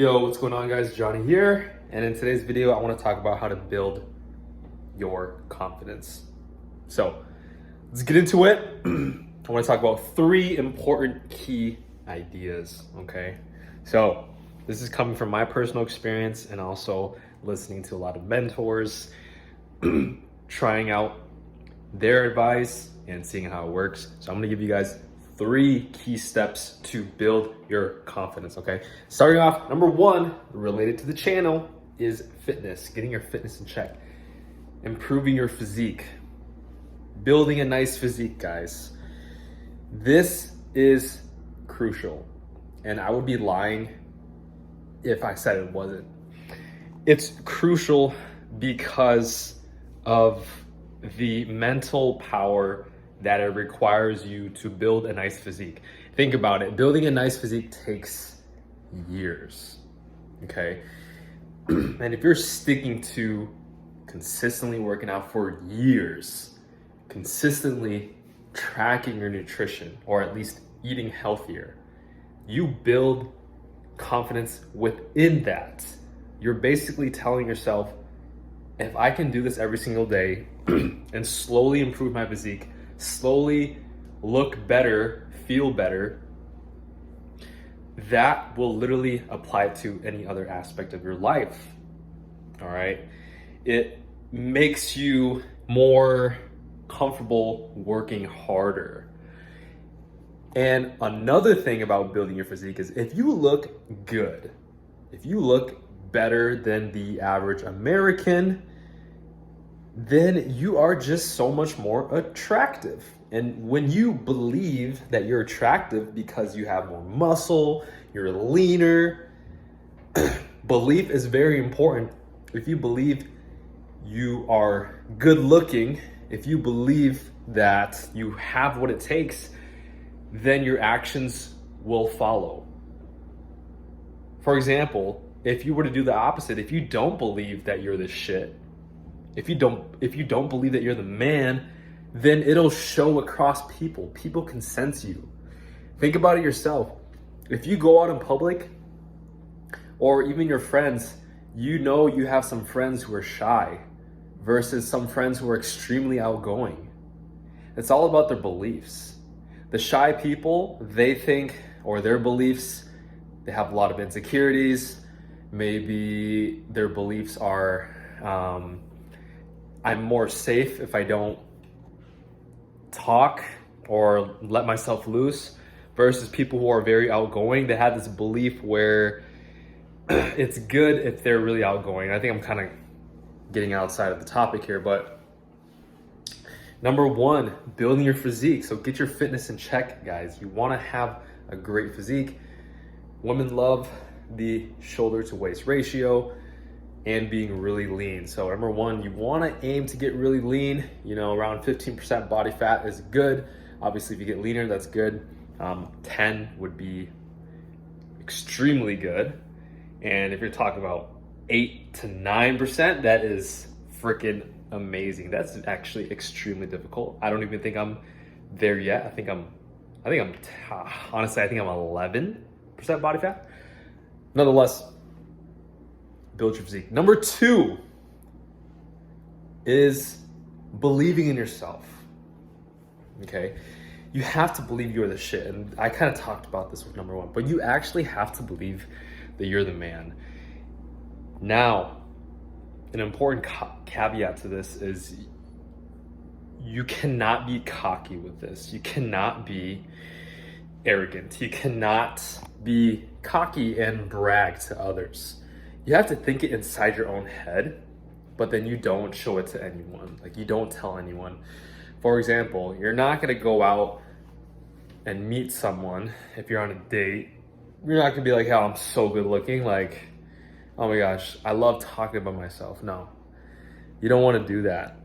Yo, what's going on, guys? Johnny here, and in today's video I want to talk about how to build your confidence. So let's get into it. I want to talk about 3 important key ideas. Okay, so this is coming from my personal experience and also listening to a lot of mentors, trying out their advice and seeing how it works. So I'm going to give you guys 3 key steps to build your confidence. Okay, starting off, number 1, related to the channel, is fitness. Getting your fitness in check, improving your physique, building a nice physique, guys. This is crucial, and I would be lying if I said it wasn't. It's crucial because of the mental power that it requires you to build a nice physique. Think about it. Building a nice physique takes years, okay? And if you're sticking to consistently working out for years, consistently tracking your nutrition, or at least eating healthier, you build confidence within that. You're basically telling yourself, if I can do this every single day and slowly improve my physique, slowly look better, feel better, that will literally apply to any other aspect of your life. All right, it makes you more comfortable working harder. And another thing about building your physique is if you look good, if you look better than the average American, then you are just so much more attractive. And when you believe that you're attractive because you have more muscle, you're leaner, belief is very important. If you believe you are good looking, if you believe that you have what it takes, then your actions will follow. For example, if you were to do the opposite, if you don't believe that you're the shit, if you don't believe that you're the man, then it'll show across people. People can sense you. Think about it yourself. If you go out in public, or even your friends, you know you have some friends who are shy versus some friends who are extremely outgoing. It's all about their beliefs. The shy people, they think, or their beliefs, they have a lot of insecurities. Maybe their beliefs are, I'm more safe if I don't talk or let myself loose, versus people who are very outgoing. They have this belief where it's good if they're really outgoing. I think I'm kind of getting outside of the topic here, but number 1, building your physique. So get your fitness in check, guys. You want to have a great physique. Women love the shoulder to waist ratio and being really lean. So number 1, you want to aim to get really lean. You know, around 15% body fat is good. Obviously, if you get leaner, that's good. 10 would be extremely good. And if you're talking about 8 to 9%, that is freaking amazing. That's actually extremely difficult. I don't even think I'm there yet. I think I'm honestly, I think I'm 11% body fat. Nonetheless, build your physique. Number 2 is believing in yourself. Okay, you have to believe you're the shit, and I kind of talked about this with number 1, but you actually have to believe that you're the man. Now, an important caveat to this is you cannot be cocky with this. You cannot be arrogant. You cannot be cocky and brag to others. You have to think it inside your own head, but then you don't show it to anyone. Like, you don't tell anyone. For example, you're not gonna go out and meet someone if you're on a date. You're not gonna be like, oh, I'm so good looking. Like, oh my gosh, I love talking about myself. No, you don't wanna do that.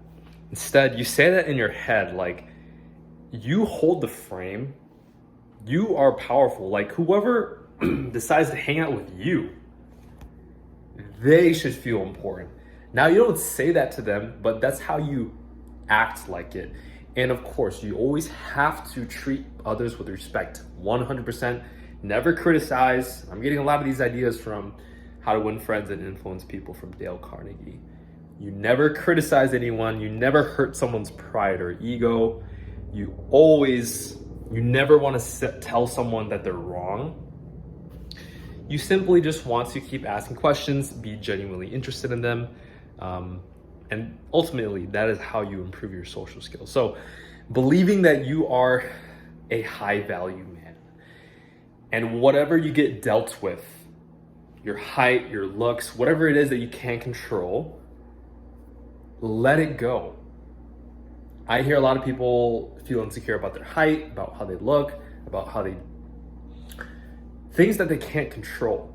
Instead, you say that in your head, like, you hold the frame. You are powerful. Like, whoever decides to hang out with you, they should feel important. Now, you don't say that to them, but that's how you act like it. And of course, you always have to treat others with respect, 100%. Never criticize. I'm getting a lot of these ideas from How to Win Friends and Influence People from Dale Carnegie. You never criticize anyone. You never hurt someone's pride or ego. You never want to tell someone that they're wrong. You simply just want to keep asking questions, be genuinely interested in them. And ultimately, that is how you improve your social skills. So believing that you are a high value man, and whatever you get dealt with, your height, your looks, whatever it is that you can't control, let it go. I hear a lot of people feel insecure about their height, about how they look, about things that they can't control.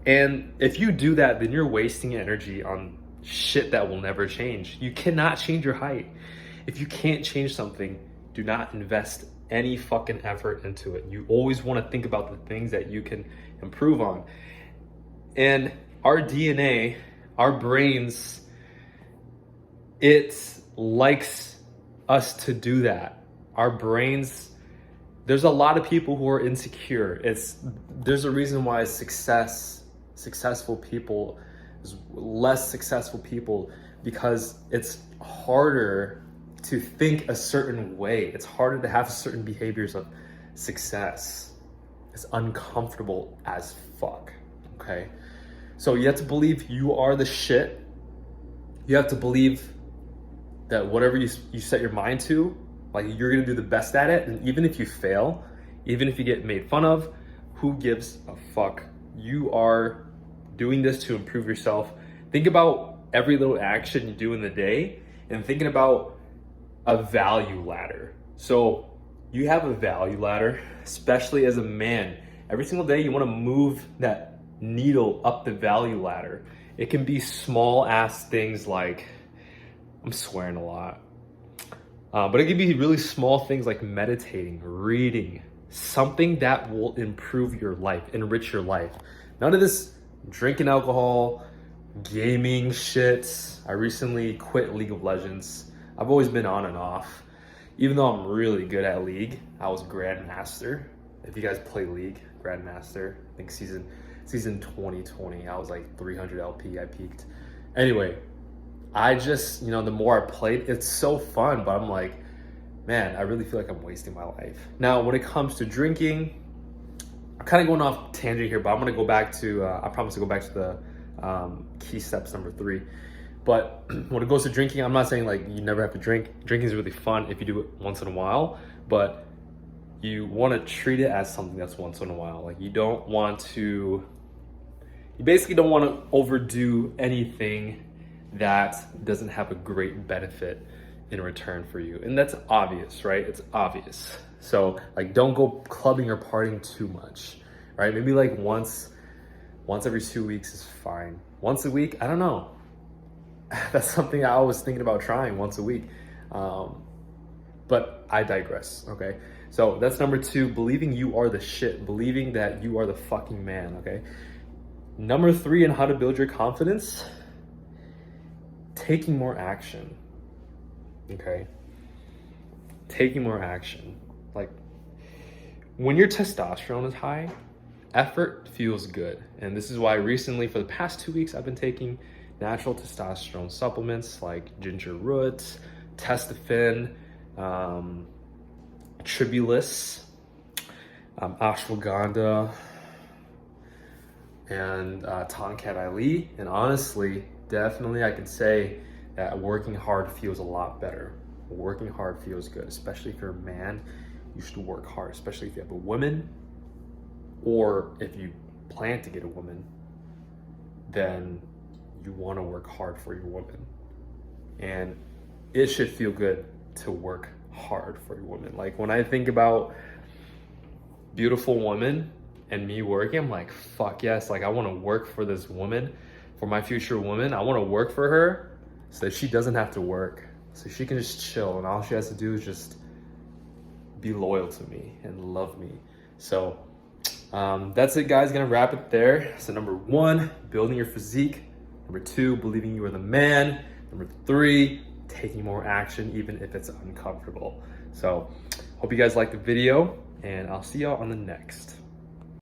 And if you do that, then you're wasting energy on shit that will never change. You cannot change your height. If you can't change something, do not invest any fucking effort into it. You always want to think about the things that you can improve on. And our DNA, our brains, it likes us to do that. Our brains, there's a lot of people who are insecure. There's a reason why successful people, less successful people, because it's harder to think a certain way. It's harder to have certain behaviors of success. It's uncomfortable as fuck, okay? So you have to believe you are the shit. You have to believe that whatever you set your mind to, like, you're gonna do the best at it. And even if you fail, even if you get made fun of, who gives a fuck? You are doing this to improve yourself. Think about every little action you do in the day and thinking about a value ladder. So you have a value ladder, especially as a man. Every single day you want to move that needle up the value ladder. It can be small ass things like, I'm swearing a lot, but it can be really small things like meditating, reading, something that will improve your life, enrich your life. None of this drinking alcohol, gaming shit. I recently quit League of Legends. I've always been on and off. Even though I'm really good at League, I was Grandmaster. If you guys play League, Grandmaster, I think season 2020, I was like 300 LP, I peaked. Anyway, I just, the more I played, it's so fun, but I'm like, man, I really feel like I'm wasting my life. Now, when it comes to drinking, I'm kind of going off tangent here, but I'm gonna go back to, I promise to go back to the key steps number 3. But when it goes to drinking, I'm not saying like you never have to drink. Drinking is really fun if you do it once in a while, but you want to treat it as something that's once in a while. Like you basically don't want to overdo anything that doesn't have a great benefit in return for you. And that's obvious, right? It's obvious. So like, don't go clubbing or partying too much, right? Maybe like once every 2 weeks is fine. Once a week, I don't know. That's something I was thinking about trying once a week. But I digress, okay? So that's number 2, believing you are the shit, believing that you are the fucking man, okay? Number 3 in how to build your confidence, taking more action, okay? Taking more action. Like, when your testosterone is high, effort feels good. And this is why recently, for the past 2 weeks, I've been taking natural testosterone supplements like ginger root, testofen, tribulus, ashwagandha, and Tonkat Ali. And honestly, definitely I can say that working hard feels a lot better. Working hard feels good, especially if you're a man. You should work hard, especially if you have a woman, or if you plan to get a woman, then you want to work hard for your woman. And it should feel good to work hard for your woman. Like, when I think about beautiful women and me working, I'm like, fuck yes, like I want to work for this woman, for my future woman. I want to work for her so that she doesn't have to work, so she can just chill, and all she has to do is just be loyal to me and love me. So that's it, guys. Gonna wrap it there. So number 1, building your physique. Number 2, believing you are the man. Number 3, taking more action, even if it's uncomfortable. So hope you guys liked the video, and I'll see y'all on the next.